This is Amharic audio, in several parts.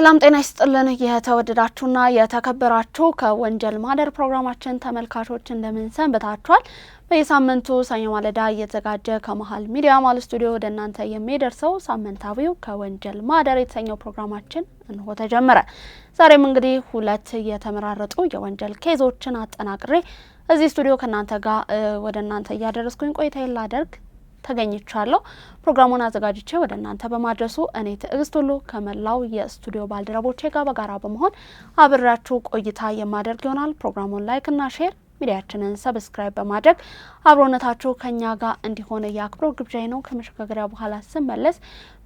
ሰላም ጤና ይስጥልን የተወደዳችሁና የተከበራችሁ ከወንጀል ማህደር ፕሮግራማችን ተመልካቾች እንደምን ሰንብታችኋል? በየሳምንቱ ሰኞ ማለዳ እየተዘጋጀ ከመሃል ሚዲያ ማል ስቱዲዮ ወደ እናንተ የሚደርሰው ሳምንታዊው ከወንጀል ማህደር የተሰኘው ፕሮግራማችን እንሆ ተጀመረ። ዛሬም እንግዲህ ሁለት የተመራረጡ የወንጀል ኬዞችን አጠናቅሬ እዚህ ስቱዲዮ ከናንተ ጋር ወደ እናንተ እያደረስኩኝ ቆይታ ላደርግ ተገኝቻለሁ። ፕሮግራሙን አዘጋጅቼ ወደ እናንተ በማድረሱ እኔ ትዕግስት ሁሉ ከመላው የስቱዲዮ ባልደረቦቼ ጋር በጋራ በመሆን አብራችሁ ቆይታ የማደርግ ይሆናል። ፕሮግራሙን ላይክ እና ሼር ሚዲያችንን ሰብስክራይብ በማድረግ አብሮነታችሁ ከኛ ጋር እንዲሆን ያክብሮ ግብዣዬ ነው። ከመሸጋገሪያ በኋላ ስመለስ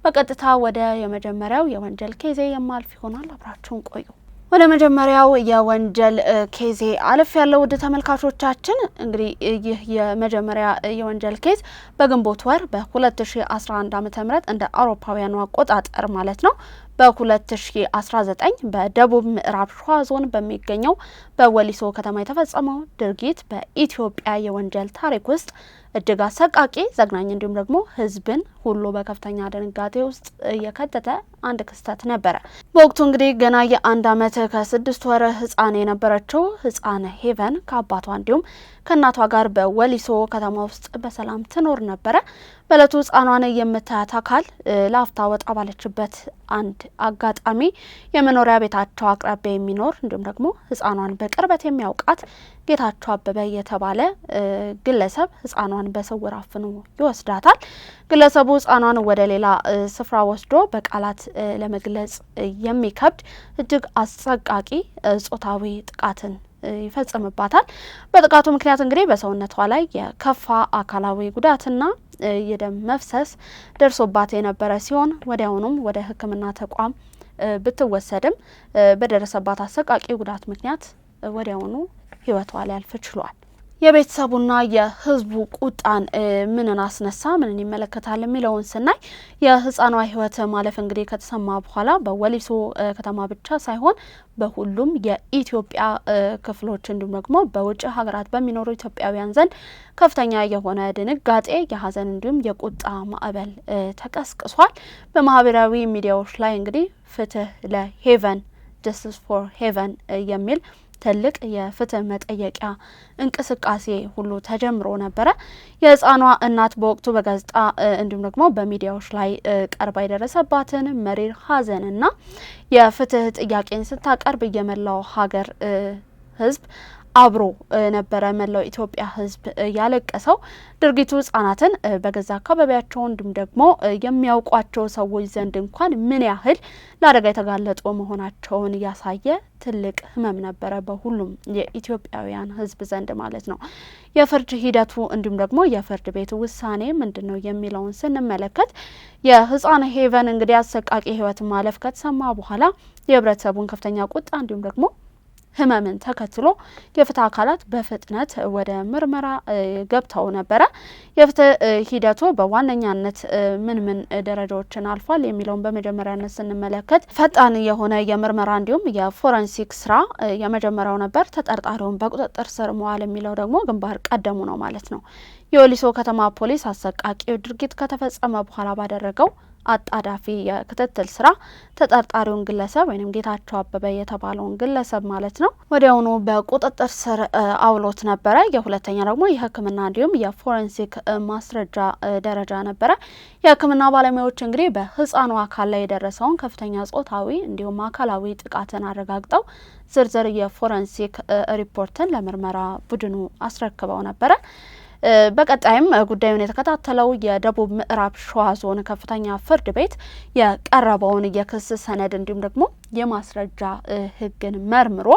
በቀጥታ ወደ የመጀመሪያው የወንጀል ኬዜ የማልፍ ይሆናል። አብራችሁን ቆዩ። ወደ መጀመሪያው የወንጀል ኬዜ አለፍ ያለው ውድ ተመልካቾቻችን እንግዲህ ይህ የመጀመሪያ የወንጀል ኬዝ በግንቦት ወር በ2011 ዓ.ም እንደ አውሮፓውያኑ አቆጣጠር ማለት ነው በ2019 በደቡብ ምዕራብ ሸዋ ዞን በሚገኘው በወሊሶ ከተማ የተፈጸመው ድርጊት በኢትዮጵያ የወንጀል ታሪክ ውስጥ እጅግ አሰቃቂ ዘግናኝ እንዲሁም ደግሞ ሕዝብን ሁሉ በከፍተኛ ድንጋጤ ውስጥ የከተተ አንድ ክስተት ነበረ። በወቅቱ እንግዲህ ገና የ1 ዓመት ከ6 ወር ህፃን የነበረችው ህፃን ሄቨን ከአባቷ እንዲሁም ከእናቷ ጋር በወሊሶ ከተማ ውስጥ በሰላም ትኖር ነበረ። በእለቱ ህፃኗን የምታያት አካል ላፍታ ወጣ ባለችበት አንድ አጋጣሚ የመኖሪያ ቤታቸው አቅራቢያ የሚኖር እንዲሁም ደግሞ ህፃኗን በቅርበት የሚያውቃት ጌታቸው አበበ የተባለ ግለሰብ ህፃኗን በስውር አፍኖ ይወስዳታል። ግለሰቡ ህፃኗን ወደ ሌላ ስፍራ ወስዶ በቃላት ለመግለጽ የሚከብድ እጅግ አሰቃቂ ጾታዊ ጥቃትን ይፈጽምባታል። በጥቃቱ ምክንያት እንግዲህ በሰውነቷ ላይ የከፋ አካላዊ ጉዳትና የደም መፍሰስ ደርሶባት የነበረ ሲሆን ወዲያውኑም ወደ ሕክምና ተቋም ብትወሰድም በደረሰባት አሰቃቂ ጉዳት ምክንያት ወዲያውኑ ህይወቷ ሊያልፍ ችሏል። የቤተሰቡና የህዝቡ ቁጣን ምንን አስነሳ፣ ምንን ይመለከታል የሚለውን ስናይ የህፃኗ ህይወት ማለፍ እንግዲህ ከተሰማ በኋላ በወሊሶ ከተማ ብቻ ሳይሆን በሁሉም የኢትዮጵያ ክፍሎች እንዲሁም ደግሞ በውጭ ሀገራት በሚኖሩ ኢትዮጵያውያን ዘንድ ከፍተኛ የሆነ ድንጋጤ፣ የሀዘን እንዲሁም የቁጣ ማዕበል ተቀስቅሷል። በማህበራዊ ሚዲያዎች ላይ እንግዲህ ፍትህ ለሄቨን ጀስቲስ ፎር ሄቨን የሚል ትልቅ የፍትህ መጠየቂያ እንቅስቃሴ ሁሉ ተጀምሮ ነበረ። የህፃኗ እናት በወቅቱ በጋዜጣ እንዲሁም ደግሞ በሚዲያዎች ላይ ቀርባ የደረሰባትን መሪር ሀዘንና የፍትህ ጥያቄን ስታቀርብ የመላው ሀገር ህዝብ አብሮ ነበረ። መላው ኢትዮጵያ ህዝብ ያለቀሰው ድርጊቱ ህጻናትን በገዛ አካባቢያቸው እንዲሁም ደግሞ የሚያውቋቸው ሰዎች ዘንድ እንኳን ምን ያህል ለአደጋ የተጋለጡ መሆናቸውን ያሳየ ትልቅ ህመም ነበረ በሁሉም የኢትዮጵያውያን ህዝብ ዘንድ ማለት ነው። የፍርድ ሂደቱ እንዲሁም ደግሞ የፍርድ ቤቱ ውሳኔ ምንድነው የሚለውን ስንመለከት የህፃን ሄቨን እንግዲህ አሰቃቂ ህይወት ማለፍ ከተሰማ በኋላ የህብረተሰቡን ከፍተኛ ቁጣ እንዲሁም ደግሞ ህመምን ተከትሎ የፍትህ አካላት በፍጥነት ወደ ምርመራ ገብተው ነበረ። የፍትህ ሂደቱ በዋነኛነት ምን ደረጃዎችን አልፏል የሚለውን በመጀመሪያነት ስንመለከት ፈጣን የሆነ የምርመራ እንዲሁም የፎረንሲክ ስራ የመጀመሪያው ነበር። ተጠርጣሪውን በቁጥጥር ስር መዋል የሚለው ደግሞ ግንባር ቀደሙ ነው ማለት ነው። የወሊሶ ከተማ ፖሊስ አሰቃቂው ድርጊት ከተፈጸመ በኋላ ባደረገው አጣዳፊ የክትትል ስራ ተጠርጣሪውን ግለሰብ ወይም ጌታቸው አበበ የተባለውን ግለሰብ ማለት ነው ወዲያውኑ በቁጥጥር ስር አውሎት ነበረ። የሁለተኛ ደግሞ የሕክምና እንዲሁም የፎረንሲክ ማስረጃ ደረጃ ነበረ። የሕክምና ባለሙያዎች እንግዲህ በህፃኑ አካል ላይ የደረሰውን ከፍተኛ ጾታዊ እንዲሁም አካላዊ ጥቃትን አረጋግጠው ዝርዝር የፎረንሲክ ሪፖርትን ለምርመራ ቡድኑ አስረክበው ነበረ። በቀጣይም ጉዳዩን የተከታተለው የደቡብ ምዕራብ ሸዋ ዞን ከፍተኛ ፍርድ ቤት የቀረበውን የክስ ሰነድ እንዲሁም ደግሞ የማስረጃ ህግን መርምሮ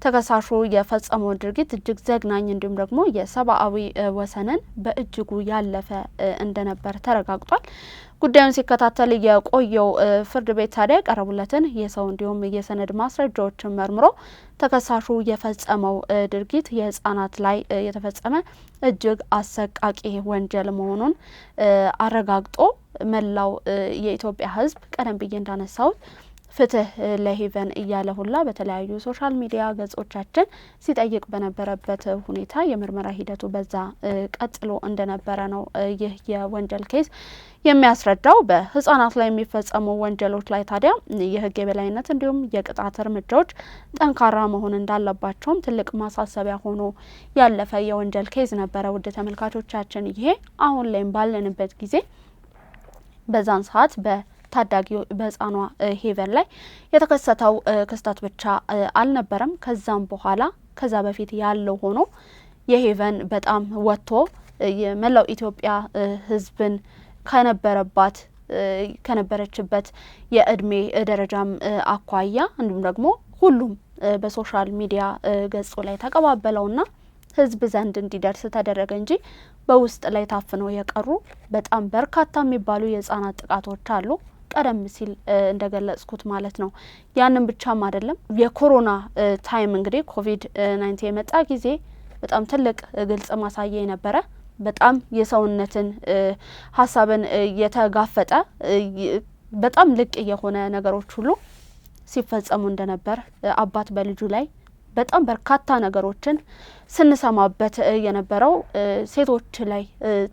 ተከሳሹ የፈጸመው ድርጊት እጅግ ዘግናኝ እንዲሁም ደግሞ የሰብአዊ ወሰንን በእጅጉ ያለፈ እንደነበር ተረጋግጧል። ጉዳዩን ሲከታተል የቆየው ፍርድ ቤት ታዲያ ቀረቡለትን የሰው እንዲሁም የሰነድ ማስረጃዎችን መርምሮ ተከሳሹ የፈጸመው ድርጊት የህፃናት ላይ የተፈጸመ እጅግ አሰቃቂ ወንጀል መሆኑን አረጋግጦ መላው የኢትዮጵያ ህዝብ ቀደም ብዬ እንዳነሳሁት ፍትህ ለሄቨን እያለ ሁላ በተለያዩ ሶሻል ሚዲያ ገጾቻችን ሲጠይቅ በነበረበት ሁኔታ የምርመራ ሂደቱ በዛ ቀጥሎ እንደነበረ ነው ይህ የወንጀል ኬዝ የሚያስረዳው። በህፃናት ላይ የሚፈጸሙ ወንጀሎች ላይ ታዲያ የህግ የበላይነት እንዲሁም የቅጣት እርምጃዎች ጠንካራ መሆን እንዳለባቸውም ትልቅ ማሳሰቢያ ሆኖ ያለፈ የወንጀል ኬዝ ነበረ። ውድ ተመልካቾቻችን ይሄ አሁን ላይም ባለንበት ጊዜ በዛን ሰዓት ታዳጊ በህፃኗ ሄቨን ላይ የተከሰተው ክስተት ብቻ አልነበረም። ከዛም በኋላ ከዛ በፊት ያለው ሆኖ የሄቨን በጣም ወጥቶ የመላው ኢትዮጵያ ህዝብን ከነበረችበት የእድሜ ደረጃም አኳያ እንዲሁም ደግሞ ሁሉም በሶሻል ሚዲያ ገጹ ላይ ተቀባበለውና ህዝብ ዘንድ እንዲደርስ ተደረገ እንጂ በውስጥ ላይ ታፍነው የቀሩ በጣም በርካታ የሚባሉ የህፃናት ጥቃቶች አሉ። ቀደም ሲል እንደገለጽኩት ማለት ነው። ያንን ብቻም አይደለም የኮሮና ታይም እንግዲህ ኮቪድ-19 የመጣ ጊዜ በጣም ትልቅ ግልጽ ማሳያ የነበረ በጣም የሰውነትን ሀሳብን የተጋፈጠ በጣም ልቅ የሆነ ነገሮች ሁሉ ሲፈጸሙ እንደነበር አባት በልጁ ላይ በጣም በርካታ ነገሮችን ስንሰማበት የነበረው ሴቶች ላይ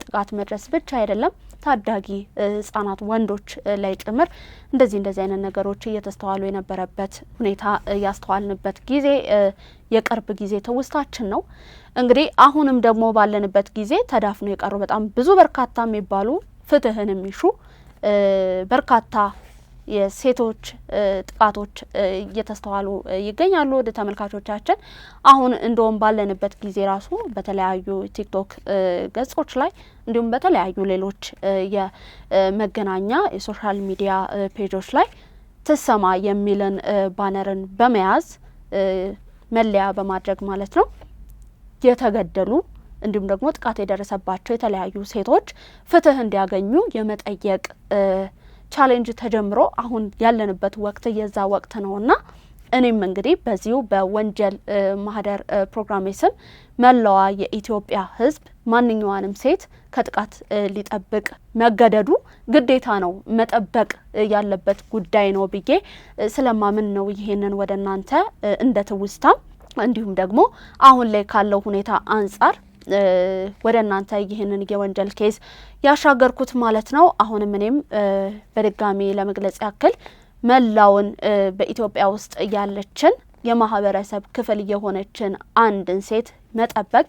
ጥቃት መድረስ ብቻ አይደለም ታዳጊ ህጻናት ወንዶች ላይ ጭምር እንደዚህ አይነት ነገሮች እየተስተዋሉ የነበረበት ሁኔታ ያስተዋልንበት ጊዜ የቅርብ ጊዜ ተውስታችን ነው። እንግዲህ አሁንም ደግሞ ባለንበት ጊዜ ተዳፍኖ የቀሩ በጣም ብዙ በርካታ የሚባሉ ፍትህን የሚሹ በርካታ የሴቶች ጥቃቶች እየተስተዋሉ ይገኛሉ። ወደ ተመልካቾቻችን አሁን እንደውም ባለንበት ጊዜ ራሱ በተለያዩ ቲክቶክ ገጾች ላይ እንዲሁም በተለያዩ ሌሎች የመገናኛ የሶሻል ሚዲያ ፔጆች ላይ ትሰማ የሚልን ባነርን በመያዝ መለያ በማድረግ ማለት ነው የተገደሉ እንዲሁም ደግሞ ጥቃት የደረሰባቸው የተለያዩ ሴቶች ፍትህ እንዲያገኙ የመጠየቅ ቻሌንጅ ተጀምሮ አሁን ያለንበት ወቅት የዛ ወቅት ነውና እኔም እንግዲህ በዚሁ በወንጀል ማህደር ፕሮግራሜ ስም መላዋ የኢትዮጵያ ህዝብ ማንኛውንም ሴት ከጥቃት ሊጠብቅ መገደዱ ግዴታ ነው፣ መጠበቅ ያለበት ጉዳይ ነው ብዬ ስለማምን ነው ይሄንን ወደ እናንተ እንደ ትውስታም እንዲሁም ደግሞ አሁን ላይ ካለው ሁኔታ አንጻር ወደ እናንተ ይህንን የወንጀል ኬዝ ያሻገርኩት ማለት ነው። አሁንም እኔም በድጋሚ ለመግለጽ ያክል መላውን በኢትዮጵያ ውስጥ ያለችን የማህበረሰብ ክፍል የሆነችን አንድን ሴት መጠበቅ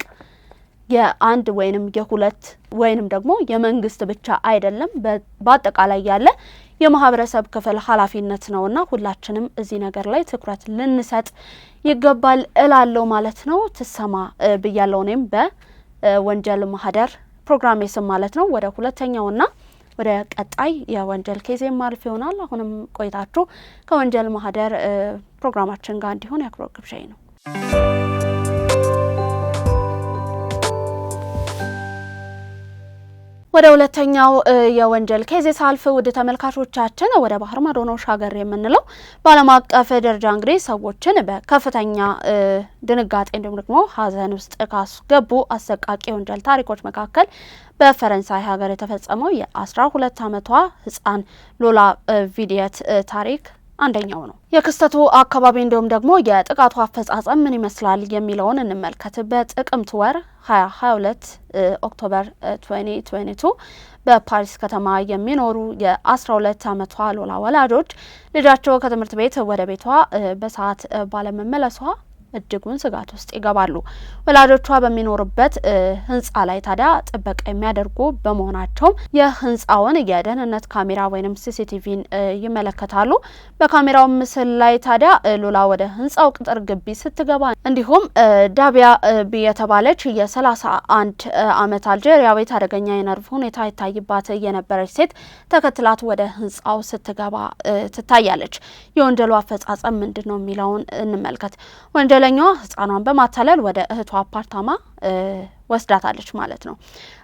የአንድ ወይንም የሁለት ወይንም ደግሞ የመንግስት ብቻ አይደለም፣ በአጠቃላይ ያለ የማህበረሰብ ክፍል ኃላፊነት ነውና ሁላችንም እዚህ ነገር ላይ ትኩረት ልንሰጥ ይገባል እላለሁ ማለት ነው። ትሰማ ብያለሁ እኔም በወንጀል ማህደር ፕሮግራሜ ስም ማለት ነው። ወደ ሁለተኛውና ወደ ቀጣይ የወንጀል ኬዝ ማልፍ ይሆናል። አሁንም ቆይታችሁ ከወንጀል ማህደር ፕሮግራማችን ጋር እንዲሆን ያክብሮት ግብዣዬ ነው። ወደ ሁለተኛው የወንጀል ኬዝ ሳልፍ ውድ ተመልካቾቻችን ወደ ባህር ማዶ ነው ሻገር የምንለው። በዓለም አቀፍ ደረጃ እንግዲህ ሰዎችን በከፍተኛ ድንጋጤ እንዲሁም ደግሞ ሀዘን ውስጥ ካስገቡ አሰቃቂ ወንጀል ታሪኮች መካከል በፈረንሳይ ሀገር የተፈጸመው የ12 ዓመቷ ህፃን ሎላ ቪዲየት ታሪክ አንደኛው ነው። የክስተቱ አካባቢ እንዲሁም ደግሞ የጥቃቱ አፈጻጸም ምን ይመስላል የሚለውን እንመልከት። በጥቅምት ወር 2022 ኦክቶበር 2022 በፓሪስ ከተማ የሚኖሩ የ12 ዓመቷ ሎላ ወላጆች ልጃቸው ከትምህርት ቤት ወደ ቤቷ በሰዓት ባለመመለሷ እጅጉን ስጋት ውስጥ ይገባሉ። ወላጆቿ በሚኖሩበት ህንጻ ላይ ታዲያ ጥበቃ የሚያደርጉ በመሆናቸው የህንጻውን የደህንነት ካሜራ ወይንም ሲሲቲቪን ይመለከታሉ። በካሜራው ምስል ላይ ታዲያ ሎላ ወደ ህንጻው ቅጥር ግቢ ስትገባ እንዲሁም ዳቢያ የተባለች የ31 ዓመት አልጄሪያዊት አደገኛ የነርቭ ሁኔታ ይታይባት የነበረች ሴት ተከትላት ወደ ህንጻው ስትገባ ትታያለች። የወንጀሉ አፈጻጸም ምንድነው የሚለውን እንመልከት። ወንጀለኛዋ ህፃኗን በማታለል ወደ እህቷ አፓርታማ ወስዳታለች ማለት ነው።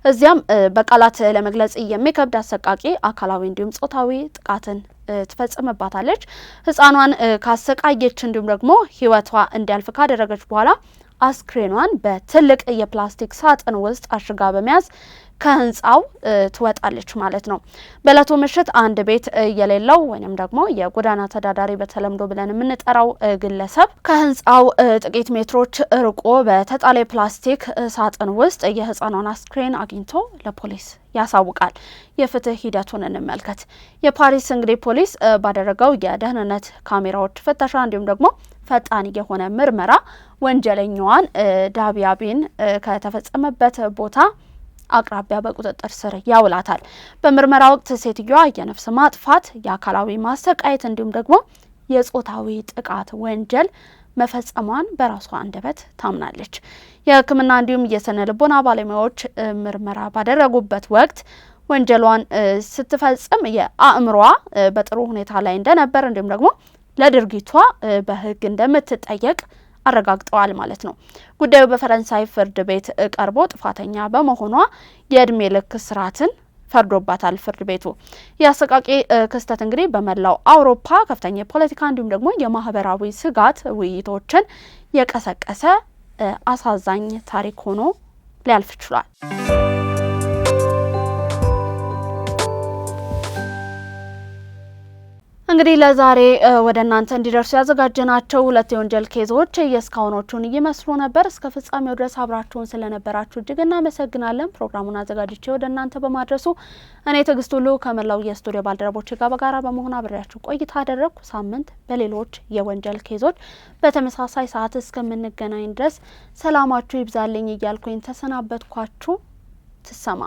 እዚያም በቃላት ለመግለጽ የሚከብድ አሰቃቂ አካላዊ እንዲሁም ጾታዊ ጥቃትን ትፈጽምባታለች። ህፃኗን ካሰቃየች እንዲሁም ደግሞ ህይወቷ እንዲያልፍ ካደረገች በኋላ አስክሬኗን በትልቅ የፕላስቲክ ሳጥን ውስጥ አሽጋ በመያዝ ከህንጻው ትወጣለች ማለት ነው። በእለቱ ምሽት አንድ ቤት የሌለው ወይንም ደግሞ የጎዳና ተዳዳሪ በተለምዶ ብለን የምንጠራው ግለሰብ ከህንጻው ጥቂት ሜትሮች ርቆ በተጣለ ፕላስቲክ ሳጥን ውስጥ የህፃኗን አስክሬን አግኝቶ ለፖሊስ ያሳውቃል። የፍትህ ሂደቱን እንመልከት። የፓሪስ እንግዲህ ፖሊስ ባደረገው የደህንነት ካሜራዎች ፍተሻ እንዲሁም ደግሞ ፈጣን የሆነ ምርመራ ወንጀለኛዋን ዳቢያቢን ከተፈጸመበት ቦታ አቅራቢያ በቁጥጥር ስር ያውላታል። በምርመራ ወቅት ሴትዮዋ የነፍስ ማጥፋት፣ የአካላዊ ማሰቃየት እንዲሁም ደግሞ የጾታዊ ጥቃት ወንጀል መፈጸሟን በራሷ አንደበት ታምናለች። የሕክምና እንዲሁም የስነ ልቦና ባለሙያዎች ምርመራ ባደረጉበት ወቅት ወንጀሏን ስትፈጽም የአእምሯ በጥሩ ሁኔታ ላይ እንደነበር እንዲሁም ደግሞ ለድርጊቷ በሕግ እንደምትጠየቅ አረጋግጠዋል ማለት ነው። ጉዳዩ በፈረንሳይ ፍርድ ቤት ቀርቦ ጥፋተኛ በመሆኗ የእድሜ ልክ እስራትን ፈርዶባታል ፍርድ ቤቱ። የአሰቃቂ ክስተት እንግዲህ በመላው አውሮፓ ከፍተኛ የፖለቲካ እንዲሁም ደግሞ የማህበራዊ ስጋት ውይይቶችን የቀሰቀሰ አሳዛኝ ታሪክ ሆኖ ሊያልፍ ችሏል። እንግዲህ ለዛሬ ወደ እናንተ እንዲደርሱ ያዘጋጀናቸው ሁለት የወንጀል ኬዞች የስካውኖቹን ይመስሉ ነበር። እስከ ፍጻሜው ድረስ አብራችሁን ስለነበራችሁ እጅግ እናመሰግናለን። ፕሮግራሙን አዘጋጅቼ ወደ እናንተ በማድረሱ እኔ ትዕግስት ሁሉ ከመላው የስቱዲዮ ባልደረቦች ጋር በጋራ በመሆን አብሬያችሁ ቆይታ አደረግኩ። ሳምንት በሌሎች የወንጀል ኬዞች በተመሳሳይ ሰዓት እስከምንገናኝ ድረስ ሰላማችሁ ይብዛልኝ እያልኩኝ ተሰናበትኳችሁ። ትሰማ